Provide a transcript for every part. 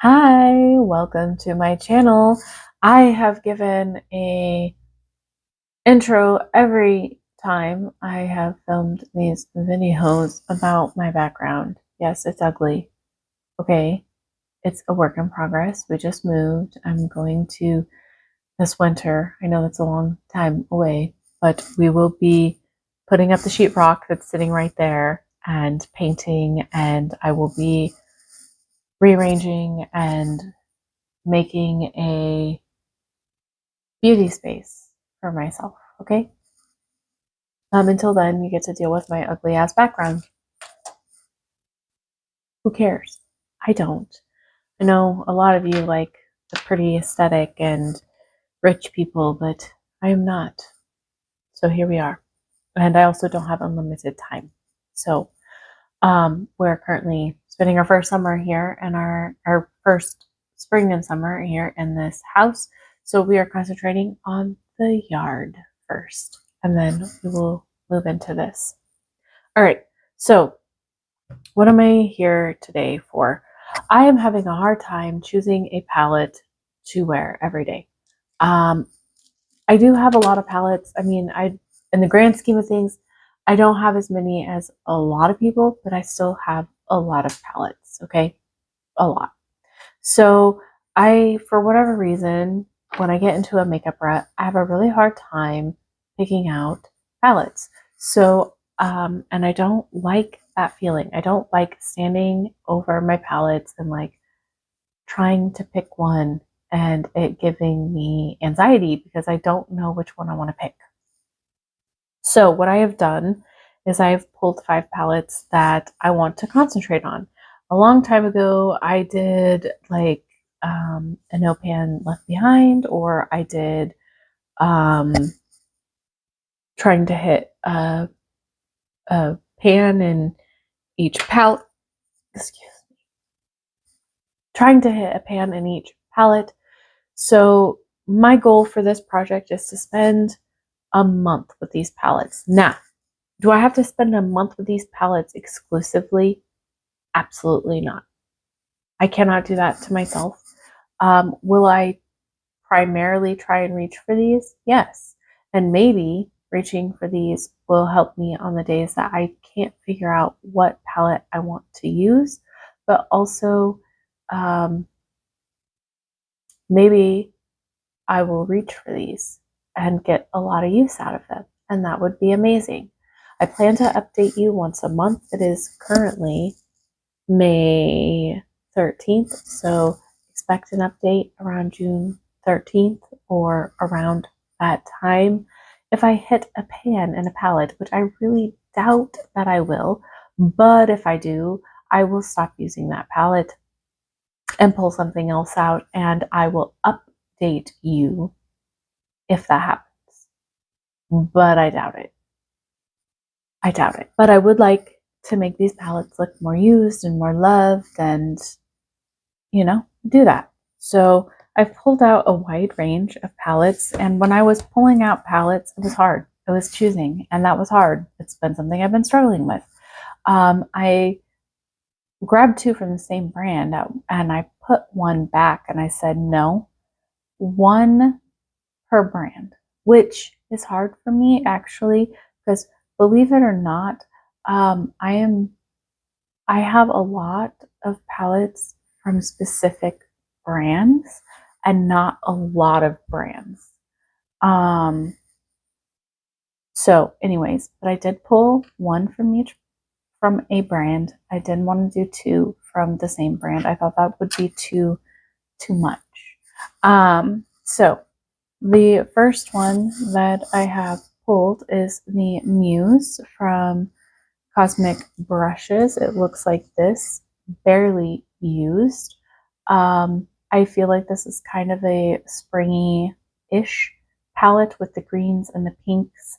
Hi, welcome to my channel. I have given a intro every time I have filmed these videos about my background. Yes, it's ugly. Okay, it's a work in progress. We just moved. I'm going to this winter. I know that's a long time away, but we will be putting up the sheetrock that's sitting right there and painting, and I will be rearranging and making a beauty space for myself, okay? Until then, you get to deal with my ugly ass background. Who cares? I don't. I know a lot of you like the pretty aesthetic and rich people, but I am not. So here we are. And I also don't have unlimited time. So we're currently spending our first summer here and our first spring and summer here in this house. So we are concentrating on the yard first, and then we will move into this. All right. So what am I here today for? I am having a hard time choosing a palette to wear every day. I do have a lot of palettes. I mean, in the grand scheme of things, I don't have as many as a lot of people, but I still have a lot of palettes, okay? A lot. So for whatever reason, when I get into a makeup rut, I have a really hard time picking out palettes. So, and I don't like that feeling. I don't like standing over my palettes and like trying to pick one and it giving me anxiety because I don't know which one I want to pick. So what I have done is I've pulled 5 palettes that I want to concentrate on. A long time ago, I did like a No Pan Left Behind, or I did um, trying to hit a pan in each palette. Excuse me. Trying to hit a pan in each palette. So my goal for this project is to spend a month with these palettes. Now, do I have to spend a month with these palettes exclusively? Absolutely not. I cannot do that to myself. Will I primarily try and reach for these? Yes. And maybe reaching for these will help me on the days that I can't figure out what palette I want to use, but also maybe I will reach for these and get a lot of use out of them, and that would be amazing. I plan to update you once a month. It is currently May 13th, so expect an update around June 13th or around that time. If I hit a pan and a palette, which I really doubt that I will, but if I do, I will stop using that palette and pull something else out, and I will update you if that happens. But I doubt it. I doubt it. But I would like to make these palettes look more used and more loved and, do that. So I've pulled out a wide range of palettes. And when I was pulling out palettes, it was hard. It was choosing, and that was hard. It's been something I've been struggling with. I grabbed 2 from the same brand and I put one back and I said, no, one per brand, which is hard for me actually, because believe it or not, I have a lot of palettes from specific brands and not a lot of brands. So anyways, but I did pull one from a brand. I didn't want to do 2 from the same brand. I thought that would be too much. So the first one that I have pulled is the Muse from Cosmic Brushes. It looks like this, barely used. I feel like this is kind of a springy-ish palette with the greens and the pinks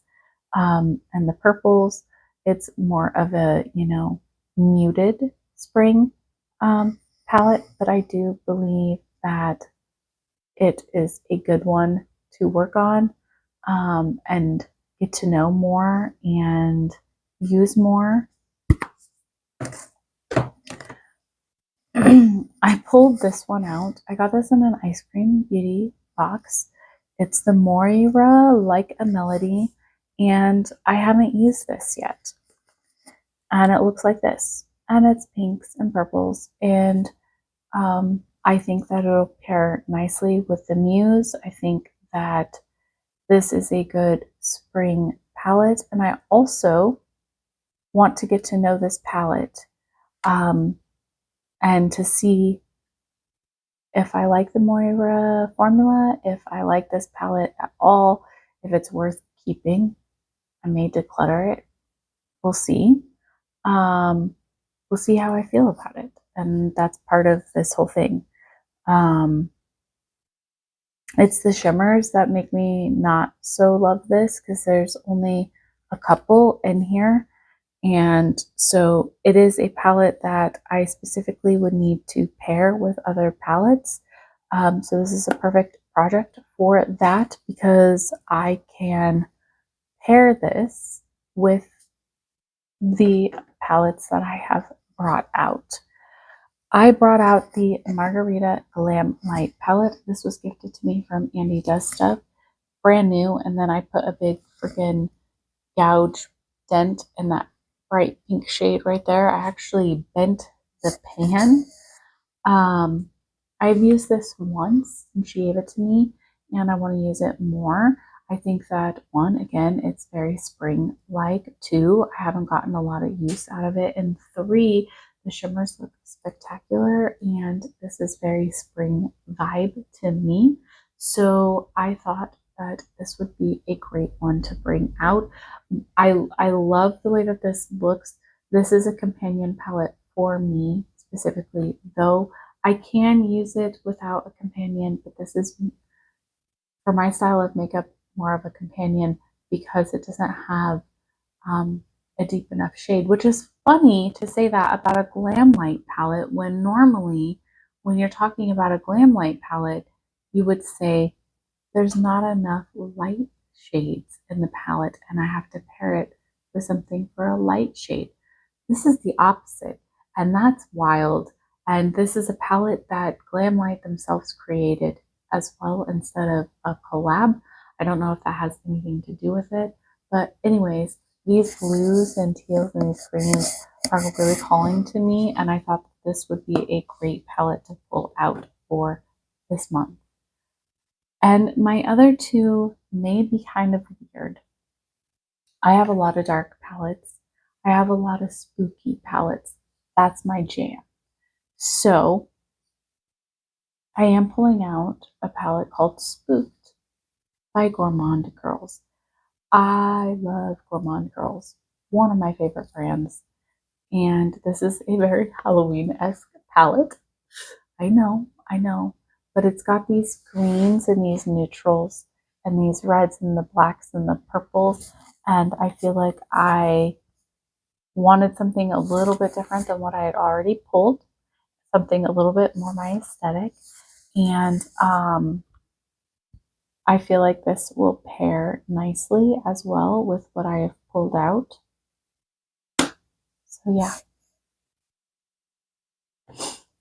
and the purples. It's more of a, muted spring palette, but I do believe that it is a good one to work on and get to know more and use more. I pulled this one out. I got this in an Ice Cream Beauty box. It's the Moira Like a Melody, and I haven't used this yet. And it looks like this, and it's pinks and purples, and I think that it'll pair nicely with the Muse. I think that this is a good spring palette, and I also want to get to know this palette and to see if I like the Moira formula, if I like this palette at all, if it's worth keeping. I may declutter it. We'll see. We'll see how I feel about it. And that's part of this whole thing. It's the shimmers that make me not so love this because there's only a couple in here. And so it is a palette that I specifically would need to pair with other palettes. So this is a perfect project for that because I can pair this with the palettes that I have brought out. I brought out the Margarita Glam Light palette. This was gifted to me from Andy Does Stuff, brand new, and then I put a big freaking gouge dent in that bright pink shade right there. I actually bent the pan. I've used this once and she gave it to me, and I want to use it more. I think that one, again, it's very spring-like. Two, I haven't gotten a lot of use out of it. And three, the shimmers look spectacular, and this is very spring vibe to me. So I thought that this would be a great one to bring out. I love the way that this looks. This is a companion palette for me specifically, though I can use it without a companion, but this is for my style of makeup more of a companion because it doesn't have a deep enough shade, which is funny to say that about a Glam Light palette when normally when you're talking about a Glam Light palette, you would say there's not enough light shades in the palette and I have to pair it with something for a light shade. This is the opposite, and that's wild. And this is a palette that Glam Light themselves created as well instead of a collab. I don't know if that has anything to do with it, but anyways, these blues and teals and these greens are really calling to me, and I thought that this would be a great palette to pull out for this month. And my other two may be kind of weird. I have a lot of dark palettes. I have a lot of spooky palettes. That's my jam. So I am pulling out a palette called Spooked by Gourmand Girls. I love Gourmand Girls, one of my favorite brands. And this is a very Halloween-esque palette. I know, but it's got these greens and these neutrals and these reds and the blacks and the purples. And I feel like I wanted something a little bit different than what I had already pulled, something a little bit more my aesthetic. And I feel like this will pair nicely as well with what I have pulled out. So yeah.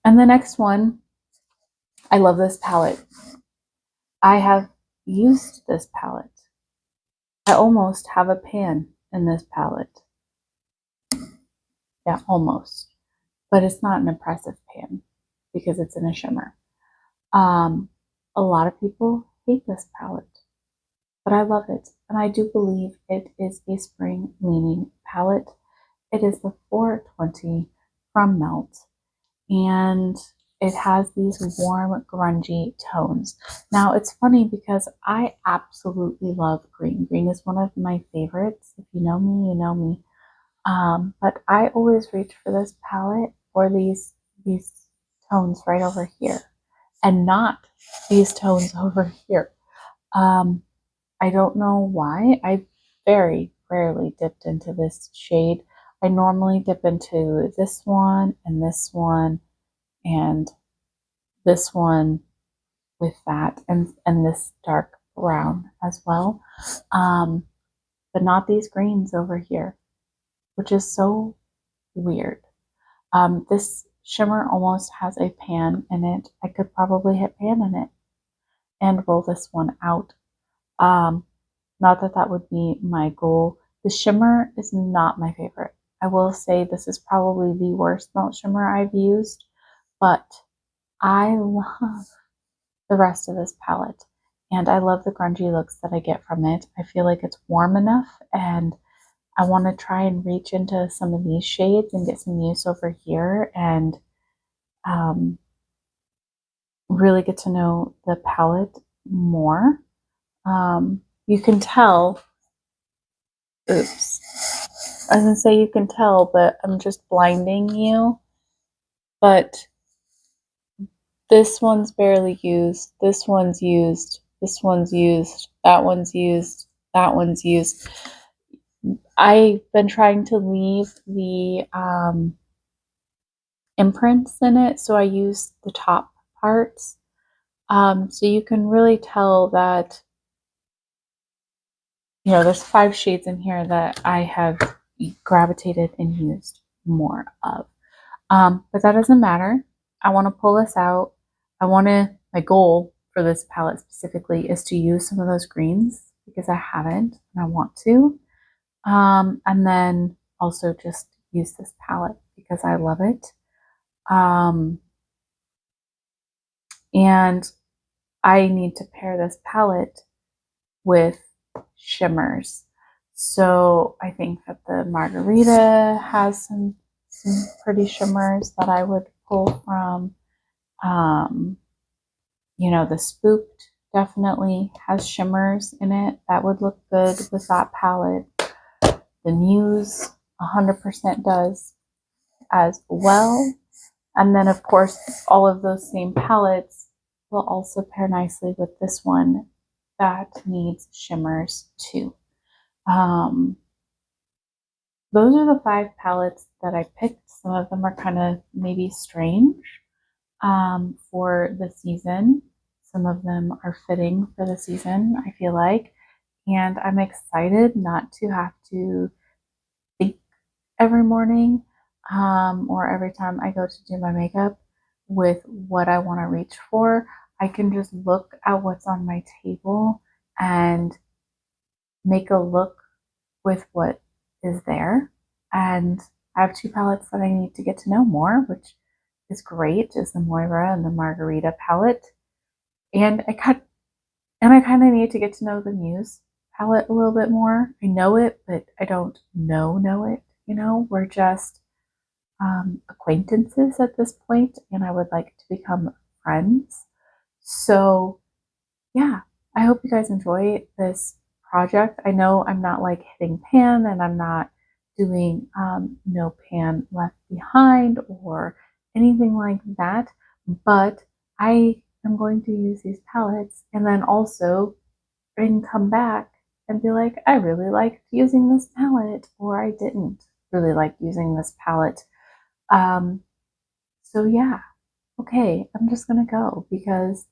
And the next one, I love this palette. I have used this palette. I almost have a pan in this palette. Yeah, almost. But it's not an impressive pan because it's in a shimmer. A lot of people hate this palette, but I love it. And I do believe it is a spring leaning palette. It is the 420 from Melt, and it has these warm, grungy tones. Now, it's funny because I absolutely love green. Green is one of my favorites. If you know me, you know me. But I always reach for this palette for these tones right over here and not these tones over here. I don't know why. I very rarely dipped into this shade. I normally dip into this one and this one and this one with that and this dark brown as well. But not these greens over here, which is so weird. This shimmer almost has a pan in it. I could probably hit pan in it and roll this one out. Not that that would be my goal. The shimmer is not my favorite. I will say this is probably the worst melt shimmer I've used, but I love the rest of this palette. And I love the grungy looks that I get from it. I feel like it's warm enough, and I want to try and reach into some of these shades and get some use over here, and um, really get to know the palette more. You can tell, oops, I was gonna say you can tell, but I'm just blinding you. But this one's barely used, this one's used, this one's used, that one's used, that one's used. I've been trying to leave the imprints in it, so I use the top parts. So you can really tell that, there's 5 shades in here that I have gravitated and used more of. But that doesn't matter. I want to pull this out. My goal for this palette specifically is to use some of those greens because I haven't and I want to. And then also just use this palette because I love it. And I need to pair this palette with shimmers. So I think that the Margarita has some pretty shimmers that I would pull from. The Spooked definitely has shimmers in it. That would look good with that palette. The Muse 100% does as well. And then, of course, all of those same palettes will also pair nicely with this one that needs shimmers too. Those are the 5 palettes that I picked. Some of them are kind of maybe strange for the season. Some of them are fitting for the season, I feel like. And I'm excited not to have to think every morning or every time I go to do my makeup with what I want to reach for. I can just look at what's on my table and make a look with what is there. And I have 2 palettes that I need to get to know more, which is great, is the Moira and the Margarita palette. And I kind of need to get to know the Muse palette a little bit more. I know it, but I don't know it. We're just acquaintances at this point, and I would like to become friends. So yeah, I hope you guys enjoy this project. I know I'm not like hitting pan, and I'm not doing no pan left behind or anything like that, but I am going to use these palettes and then also and come back and be like, I really liked using this palette, or I didn't really like using this palette. So yeah, okay, I'm just gonna go because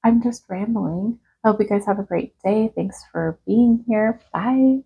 I'm just rambling. I hope you guys have a great day. Thanks for being here. Bye.